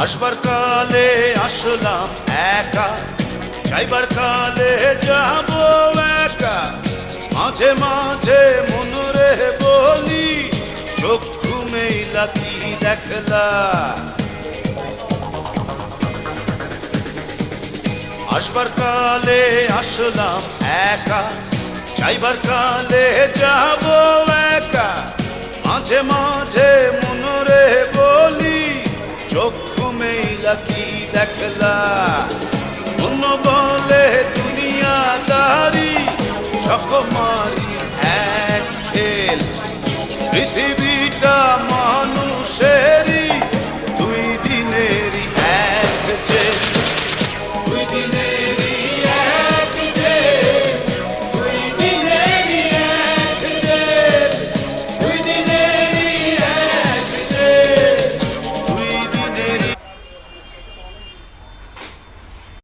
আসবার কালে আসলাম একা, যাইবার কালে যাব একা। মাঝে মাঝে মনরে বলি, চক্ষু মেলা কি দেখলা। আসবার কালে আসলাম একা, যাইবার কালে যাব একা। মাঝে মাঝে মনরে বলি, চক্ষু মেলা কি দেখলা। মন বলে দুনিয়াদারি, ছক মারি